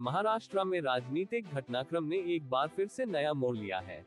महाराष्ट्र में राजनीतिक घटनाक्रम ने एक बार फिर से नया मोड़ लिया है।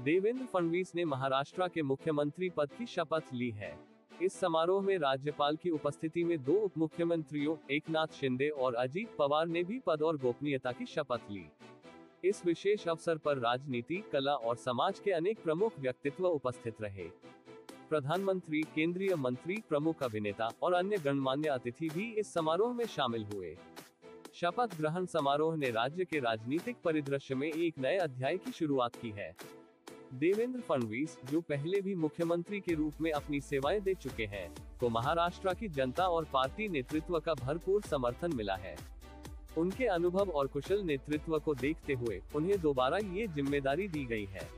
देवेंद्र फडणवीस ने महाराष्ट्र के मुख्यमंत्री पद की शपथ ली है। इस समारोह में राज्यपाल की उपस्थिति में दो उप मुख्यमंत्रियों एकनाथ शिंदे और अजीत पवार ने भी पद और गोपनीयता की शपथ ली। इस विशेष अवसर पर राजनीति, कला और समाज के अनेक प्रमुख व्यक्तित्व उपस्थित रहे। प्रधानमंत्री, केंद्रीय मंत्री, प्रमुख अभिनेता और अन्य गणमान्य अतिथि भी इस समारोह में शामिल हुए। शपथ ग्रहण समारोह ने राज्य के राजनीतिक परिदृश्य में एक नए अध्याय की शुरुआत की है। देवेंद्र फडणवीस, जो पहले भी मुख्यमंत्री के रूप में अपनी सेवाएं दे चुके हैं, को महाराष्ट्र की जनता और पार्टी नेतृत्व का भरपूर समर्थन मिला है। उनके अनुभव और कुशल नेतृत्व को देखते हुए उन्हें दोबारा ये जिम्मेदारी दी गई है।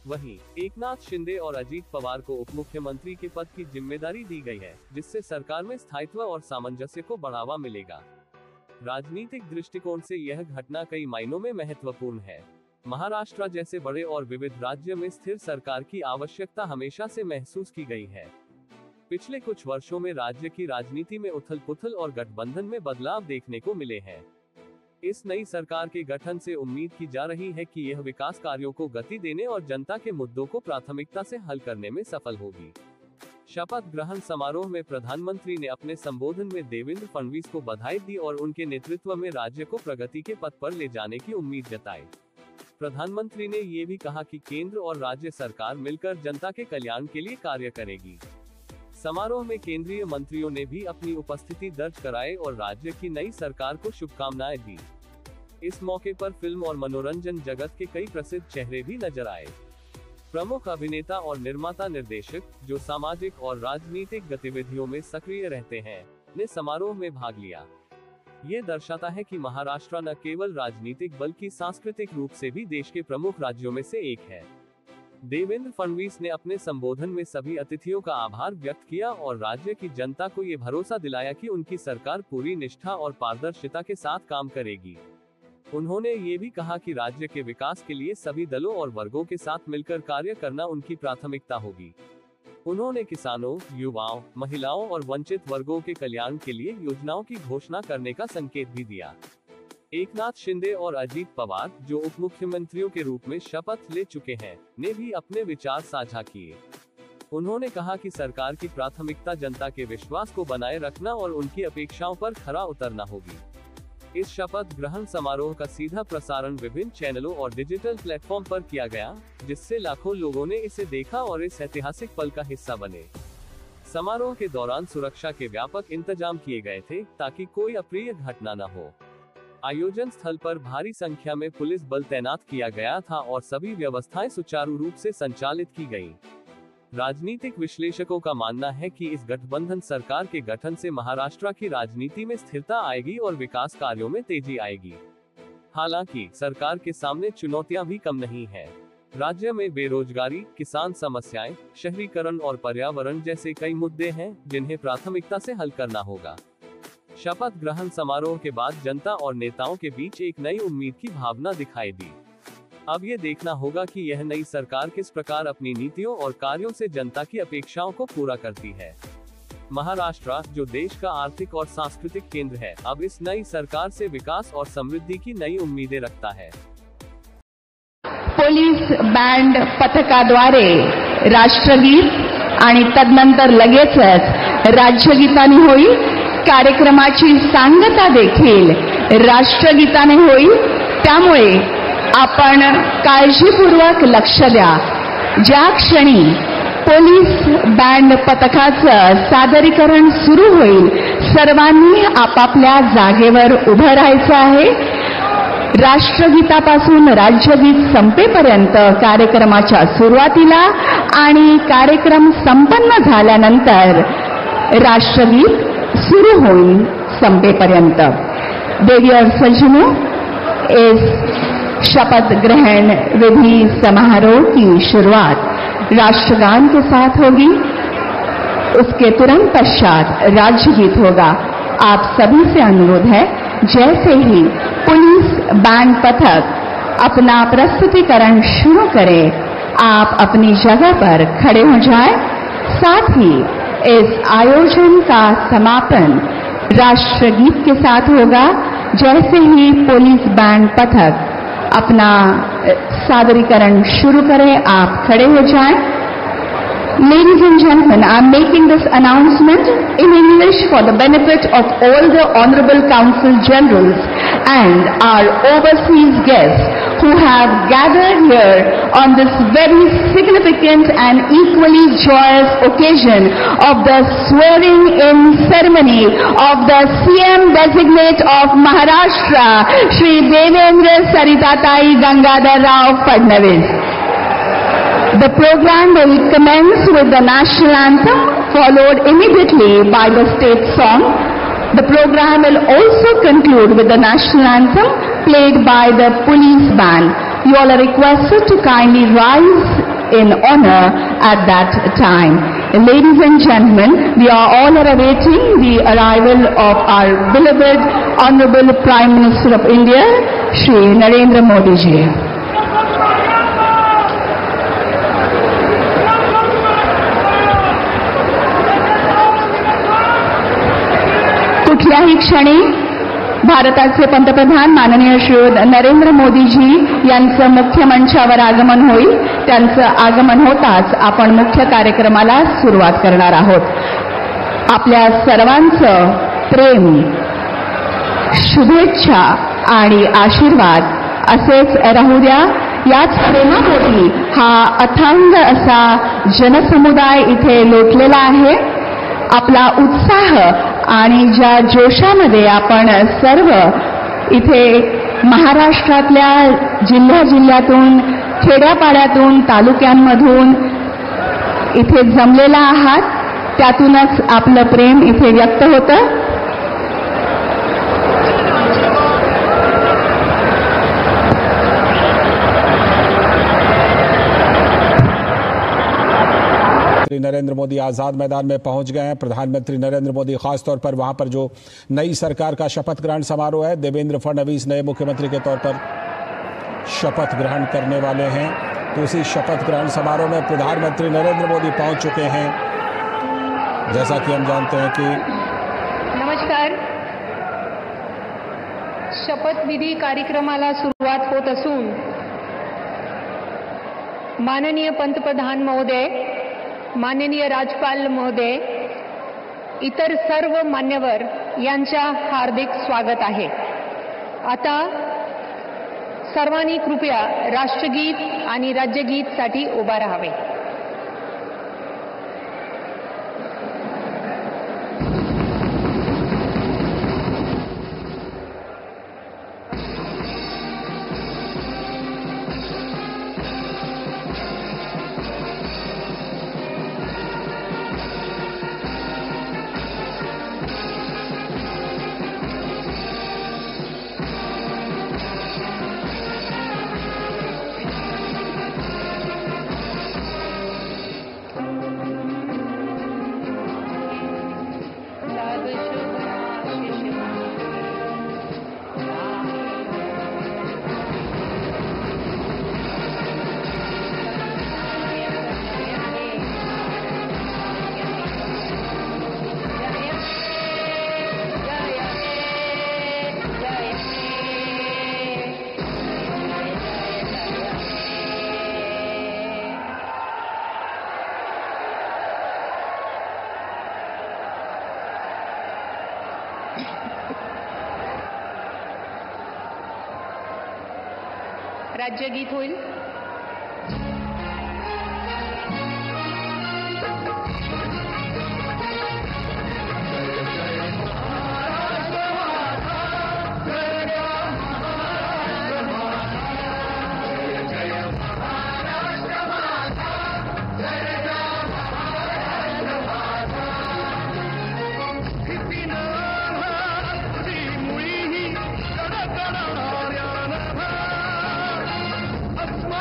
वहीं एकनाथ शिंदे और अजीत पवार को उप मुख्यमंत्री के पद की जिम्मेदारी दी गई है, जिससे सरकार में स्थायित्व और सामंजस्य को बढ़ावा मिलेगा। राजनीतिक दृष्टिकोण से यह घटना कई मायनों में महत्वपूर्ण है। महाराष्ट्र जैसे बड़े और विविध राज्य में स्थिर सरकार की आवश्यकता हमेशा से महसूस की गई है। पिछले कुछ वर्षों में राज्य की राजनीति में उथल-पुथल और गठबंधन में बदलाव देखने को मिले हैं। इस नई सरकार के गठन से उम्मीद की जा रही है कि यह विकास कार्यों को गति देने और जनता के मुद्दों को प्राथमिकता से हल करने में सफल होगी। शपथ ग्रहण समारोह में प्रधानमंत्री ने अपने संबोधन में देवेंद्र फडणवीस को बधाई दी और उनके नेतृत्व में राज्य को प्रगति के पथ पर ले जाने की उम्मीद जताई। प्रधानमंत्री ने ये भी कहा कि केंद्र और राज्य सरकार मिलकर जनता के कल्याण के लिए कार्य करेगी। समारोह में केंद्रीय मंत्रियों ने भी अपनी उपस्थिति दर्ज कराई और राज्य की नई सरकार को शुभकामनाएं दी। इस मौके पर फिल्म और मनोरंजन जगत के कई प्रसिद्ध चेहरे भी नजर आए। प्रमुख अभिनेता और निर्माता निर्देशक, जो सामाजिक और राजनीतिक गतिविधियों में सक्रिय रहते हैं, ने समारोह में भाग लिया। ये दर्शाता है कि महाराष्ट्र न केवल राजनीतिक बल्कि सांस्कृतिक रूप से भी देश के प्रमुख राज्यों में से एक है। देवेंद्र फडणवीस ने अपने संबोधन में सभी अतिथियों का आभार व्यक्त किया और राज्य की जनता को ये भरोसा दिलाया कि उनकी सरकार पूरी निष्ठा और पारदर्शिता के साथ काम करेगी। उन्होंने ये भी कहा कि राज्य के विकास के लिए सभी दलों और वर्गों के साथ मिलकर कार्य करना उनकी प्राथमिकता होगी। उन्होंने किसानों, युवाओं, महिलाओं और वंचित वर्गों के कल्याण के लिए योजनाओं की घोषणा करने का संकेत भी दिया। एकनाथ शिंदे और अजीत पवार, जो उप मुख्यमंत्रियों के रूप में शपथ ले चुके हैं, ने भी अपने विचार साझा किए। उन्होंने कहा कि सरकार की प्राथमिकता जनता के विश्वास को बनाए रखना और उनकी अपेक्षाओं पर खरा उतरना होगी। इस शपथ ग्रहण समारोह का सीधा प्रसारण विभिन्न चैनलों और डिजिटल प्लेटफॉर्म पर किया गया, जिससे लाखों लोगों ने इसे देखा और इस ऐतिहासिक पल का हिस्सा बने। समारोह के दौरान सुरक्षा के व्यापक इंतजाम किए गए थे, ताकि कोई अप्रिय घटना न हो। आयोजन स्थल पर भारी संख्या में पुलिस बल तैनात किया गया था और सभी व्यवस्थाएं सुचारू रूप से संचालित की गईं। राजनीतिक विश्लेषकों का मानना है कि इस गठबंधन सरकार के गठन से महाराष्ट्र की राजनीति में स्थिरता आएगी और विकास कार्यों में तेजी आएगी। हालांकि सरकार के सामने चुनौतियां भी कम नहीं हैं। राज्य में बेरोजगारी, किसान समस्याएं, शहरीकरण और पर्यावरण जैसे कई मुद्दे हैं, जिन्हें प्राथमिकता से हल करना होगा। शपथ ग्रहण समारोह के बाद जनता और नेताओं के बीच एक नई उम्मीद की भावना दिखाई दी। अब ये देखना होगा कि यह नई सरकार किस प्रकार अपनी नीतियों और कार्यों से जनता की अपेक्षाओं को पूरा करती है। महाराष्ट्र, जो देश का आर्थिक और सांस्कृतिक केंद्र है, अब इस नई सरकार से विकास और समृद्धि की नई उम्मीदें रखता है। पोलीस बँड पथकाद्वारे राष्ट्रगीत आणि तदनंतर लगेचच राज्यगीताने होईल। कार्यक्रमाची सांगता देखील राष्ट्रगीताने होईल, त्यामुळे आपण काळजीपूर्वक लक्ष द्या। ज्या क्षणी पोलीस बँड पथकाचं सादरीकरण सुरू होईल, सर्वांनी आपापल्या जागेवर उभं राहायचं आहे। राष्ट्रगीतापासून राज्यगीत संपेपर्यंत कार्यक्रमाच्या सुरुवातीला आणि कार्यक्रम संपन्न झाल्यानंतर राष्ट्रगीत शुरू होईल संपेपर्यंत। देवी और सज्जनों, इस शपथ ग्रहण विधि समारोह की शुरुआत राष्ट्रगान के साथ होगी। उसके तुरंत पश्चात राज्यगीत होगा। आप सभी से अनुरोध है, जैसे ही पुलिस बैंड पथक अपना प्रस्तुतिकरण शुरू करे, आप अपनी जगह पर खड़े हो जाएं। साथ ही इस आयोजन का समापन राष्ट्रगीत के साथ होगा। जैसे ही पुलिस बैंड पथक अपना सादरीकरण शुरू करें, आप खड़े हो जाएं। Ladies and gentlemen, I am making this announcement in English for the benefit of all the Honorable Consul Generals and our overseas guests who have gathered here on this very significant and equally joyous occasion of the swearing-in ceremony of the CM designate of Maharashtra, Shri Devendra Saritatai Gangadhar Rao Fadnavis. The program will commence with the national anthem, followed immediately by the state song. The program will also conclude with the national anthem played by the police band. You all are requested to kindly rise in honor at that time. Ladies and gentlemen, we are all awaiting the arrival of our beloved Honorable Prime Minister of India, Shri Narendra Modi ji. कुठल्याही क्षणी भारताचे पंतप्रधान माननीय श्री नरेंद्र मोदीजी यांचं मुख्य मंचावर आगमन होईल। त्यांचं आगमन होताच आपण मुख्य कार्यक्रमाला सुरुवात करणार आहोत। आपल्या सर्वांचं प्रेम, शुभेच्छा आणि आशीर्वाद असेच राहू द्या। याच प्रेमापोटी हा अथांग असा जनसमुदाय इथे लोटलेला आहे। आपला उत्साह आणि ज्या जोशामध्ये आपण सर्व इथे महाराष्ट्रातल्या जिल्ह्यातून, खेड्यापाड्यातून, तालुक्यांमधून इथे जमलेला आहात, त्यातूनच आपलं प्रेम इथे व्यक्त होतं। नरेंद्र मोदी आज़ाद मैदान में पहुंच गए हैं। प्रधानमंत्री नरेंद्र मोदी खासतौर पर वहां पर जो नई सरकार का शपथ ग्रहण समारोह है, देवेंद्र फडणवीस नए मुख्यमंत्री के तौर पर शपथ ग्रहण करने वाले हैं। तो उसी शपथ ग्रहण समारोह में प्रधानमंत्री नरेंद्र मोदी पहुंच चुके हैं। जैसा कि हम जानते हैं कि नमस्कार, शपथविधी कार्यक्रमाला सुरुवात होत असून माननीय पंतप्रधान महोदय, माननीय राज्यपाल महोदय, इतर सर्व मान्यवर यांच्या हार्दिक स्वागत आहे। आता सर्वांनी कृपया राष्ट्रगीत आणि राज्यगीतसाठी उभा राहावे। राज्यगीत होईल। अस्मा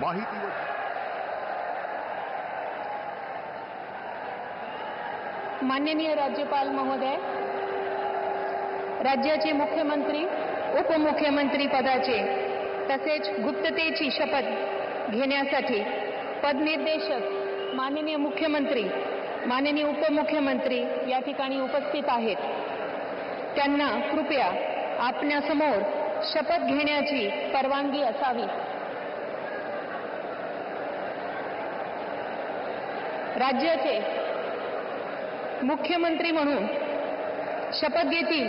माहिती व माननीय राज्यपाल महोदय, राज्याचे मुख्यमंत्री उपमुख्यमंत्री पदाचे तसेच गुप्ततेची शपथ घेण्यासाठी पदनिर्देशक माननीय मुख्यमंत्री, माननीय उपमुख्यमंत्री या ठिकाणी उपस्थित आहेत. त्यांना कृपया आपल्यासमोर शपथ घेण्याची परवानगी असावी. राज्याचे मुख्यमंत्री म्हणून शपथ घेतील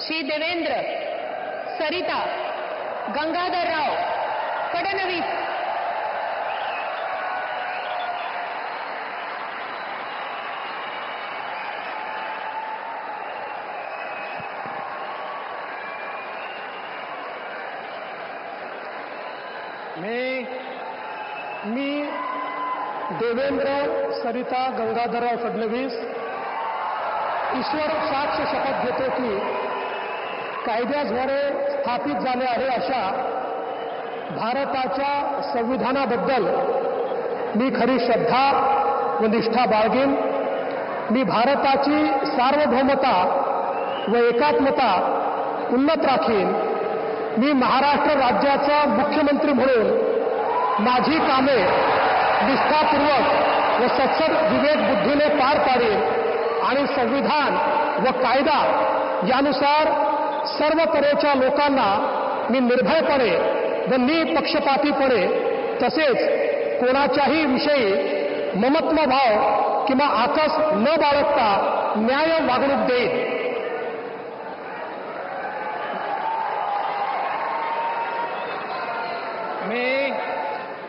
श्री देवेंद्र सरिता गंगाधरराव फडणवीस. मी देवेंद्र सरिता गंगाधरराव फडणवीस ईश्वर साक्ष शपथ घेतो की कायद्याद्वारे स्थापित झाले आहे अशा भारताच्या संविधानाबद्दल मी खरी श्रद्धा व निष्ठा बाळगेन. मी भारताची सार्वभौमता व एकात्मता उन्नत राखीन. मी महाराष्ट्र राज्याचा मुख्यमंत्री म्हणून माझी कामे निष्ठापूर्वक व सत्सद विवेक बुद्धीने पार पाडेल आणि संविधान व कायदा यानुसार सर्व तऱ्हेच्या लोकांना मी निर्भयपणे व निपक्षपातीपणे तसेच कोणाच्याही विषयी ममत्व भाव किंवा आकस न बाळगता न्याय वागणूक देईन.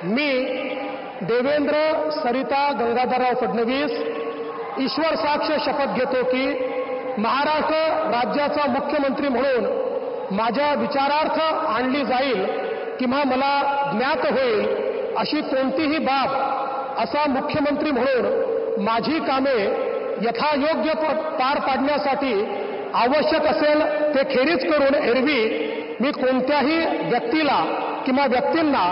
मी देवेंद्र सरिता गंगाधरराव फडणवीस ईश्वर साक्ष शपथ घेतो की महाराष्ट्र राज्याचा मुख्यमंत्री म्हणून माझ्या विचारार्थ आणली जाईल किंवा मला ज्ञात होईल अशी कोणतीही बाब असा मुख्यमंत्री म्हणून माझी कामे यथायोग्य पार पाडण्यासाठी आवश्यक असेल ते खेरीज करून एरवी मी कोणत्याही व्यक्तीला किंवा व्यक्तींना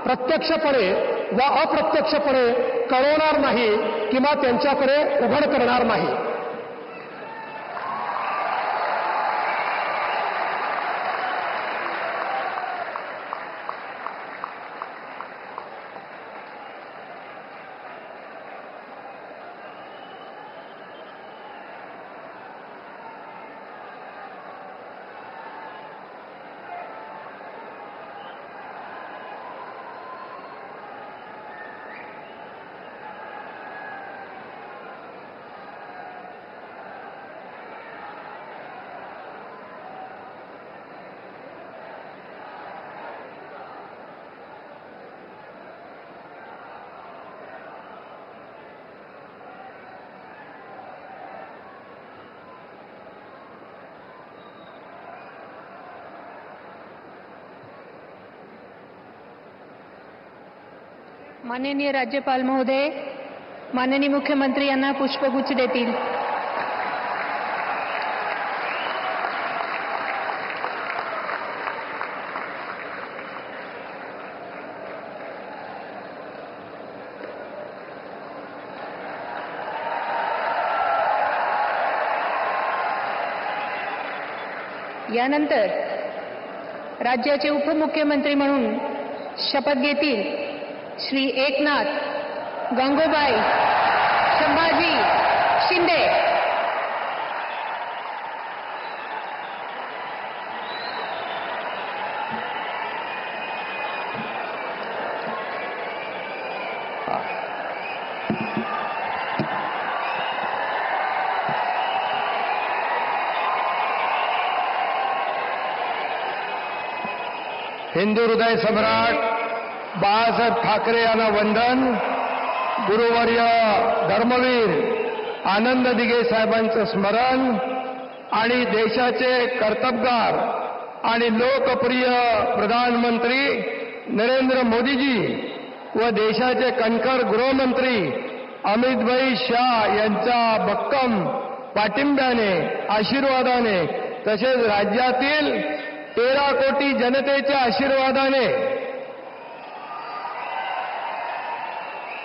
प्रत्यक्षपणे व अप्रत्यक्षपणे कळवणार नाही किंवा त्यांच्याकडे उघड करणार नाही. माननीय राज्यपाल महोदय, माननीय मुख्यमंत्री यांना पुष्पगुच्छ देतील. यानंतर राज्याचे उपमुख्यमंत्री म्हणून शपथ घेतील श्री एकनाथ गंगूबाई संभाजी शिंदे. हिंदू हृदय सम्राट बाळासाहेब ठाकरे यांना वंदन. गुरुवर्य धर्मवीर आनंद दिघे साहेबांचं स्मरण आणि देशाचे कर्तबगार आणि लोकप्रिय प्रधानमंत्री नरेंद्र मोदीजी व देशाचे कणखर गृहमंत्री अमितभाई शाह यांच्या भक्कम पाठिंब्याने आशीर्वादाने तसेच राज्यातील 13 कोटी जनतेच्या आशीर्वादाने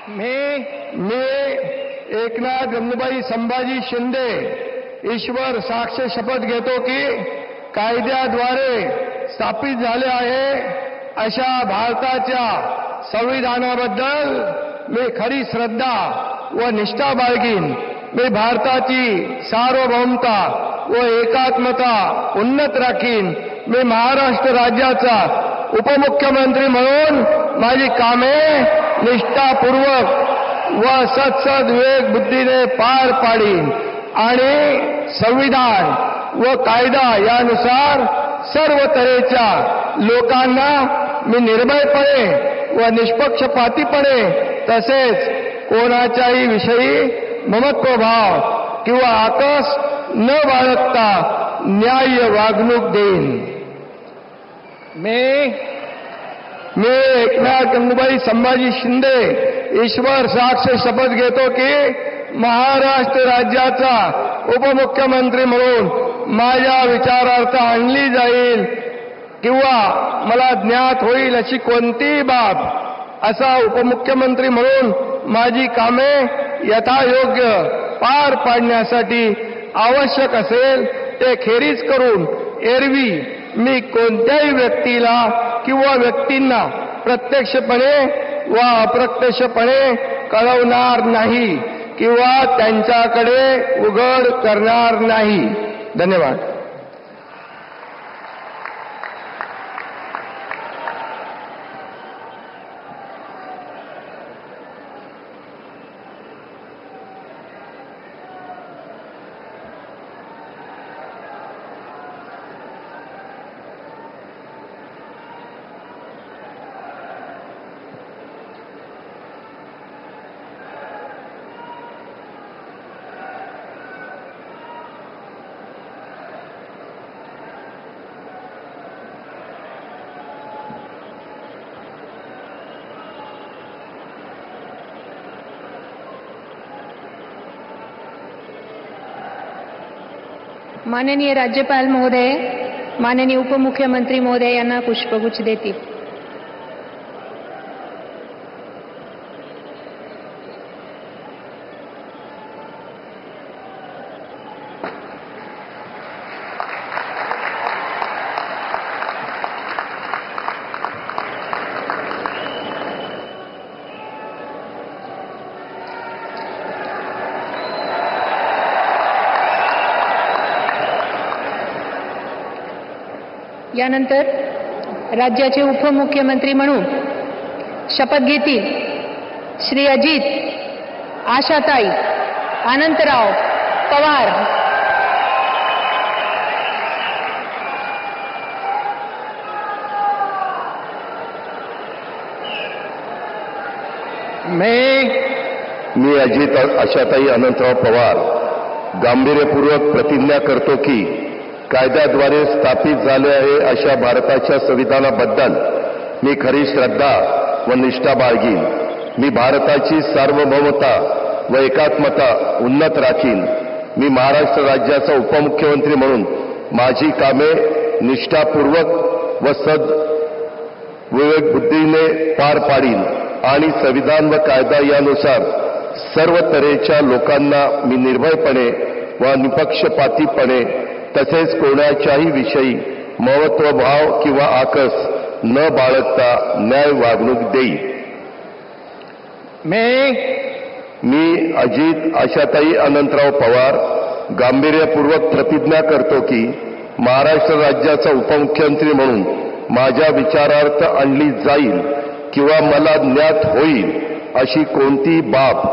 मी एकनाथ गंगूबाई संभाजी शिंदे ईश्वर साक्ष शपथ घेतो की कायद्याद्वारे स्थापित झाले आहे अशा भारताच्या संविधानाबद्दल मी खरी श्रद्धा व निष्ठा बाळगीन. मी भारताची सार्वभौमता व एकात्मता उन्नत राखीन. मी महाराष्ट्र राज्याचा उपमुख्यमंत्री म्हणून माझी कामे निष्ठापूर्वक व सत्सद विवेक बुद्धीने पार पाडीन आणि संविधान व कायदा यानुसार सर्व तऱ्हेच्या लोकांना मी निर्भयपणे व निष्पक्षपातीपणे तसेच कोणाच्याही विषयी ममत्वभाव किंवा आकस न बाळगता न्याय्य वागणूक देईन. मी एकनाथ गंगूबाई संभाजी शिंदे ईश्वर साक्ष शपथ घेतो की महाराष्ट्र राज्याचा उपमुख्यमंत्री म्हणून माझ्या विचारार्थ आणली जाईल किंवा मला ज्ञात होईल अशी कोणतीही बाब असा उपमुख्यमंत्री म्हणून माझी कामे यथायोग्य पार पाडण्यासाठी आवश्यक असेल ते खेरीज करून एरवी मी कोणत्याही व्यक्तीला किंवा व्यक्तींना प्रत्यक्षपणे व अप्रत्यक्षपणे कळवणार नाही किंवा त्यांच्याकडे उघड करणार नाही. धन्यवाद. माननीय राज्यपाल महोदय, माननीय उपमुख्यमंत्री महोदय यांना पुष्पगुच्छ देतील. यानंतर राज्याचे उपमुख्यमंत्री म्हणून शपथ घेतील श्री अजित आशाताई अनंतराव पवार. मी अजित आशाताई अनंतराव पवार गांभीर्यपूर्वक प्रतिज्ञा करतो की कायद्याद्वारे स्थापित झाले आहे अशा भारताच्या संविधानाबद्दल मी खरी श्रद्धा व निष्ठा बाळगीन. मी भारताची सार्वभौमता व एकात्मता उन्नत राखीन. मी महाराष्ट्र राज्याचा उपमुख्यमंत्री म्हणून माझी कामे निष्ठापूर्वक व सद विवेक बुद्धीने पार पाडीन आणि संविधान व कायदा यानुसार सर्व तऱ्हेच्या लोकांना मी निर्भयपणे व निपक्षपातीपणे तसेच कोणाच्याही विषयी महत्वभाव किंवा आकस न बाळगता न्याय वागणूक देईल. मी अजित आशाताई अनंतराव पवार गांभीर्यपूर्वक प्रतिज्ञा करतो की महाराष्ट्र राज्याचा उपमुख्यमंत्री म्हणून माझ्या विचारार्थ आणली जाईल किंवा मला ज्ञात होईल अशी कोणतीही बाब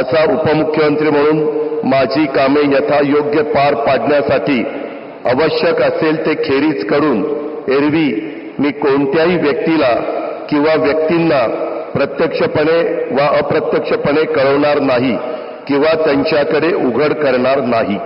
असा उपमुख्यमंत्री म्हणून माझी कामे यथायोग्य पार पाडण्यासाठी आवश्यक असेल ते खेरीज करून एरवी मी कोणत्याही व्यक्तीला किंवा व्यक्तींना प्रत्यक्षपणे वा अप्रत्यक्षपणे कळवणार नाही किंवा त्यांच्याकडे उघड करणार नाही.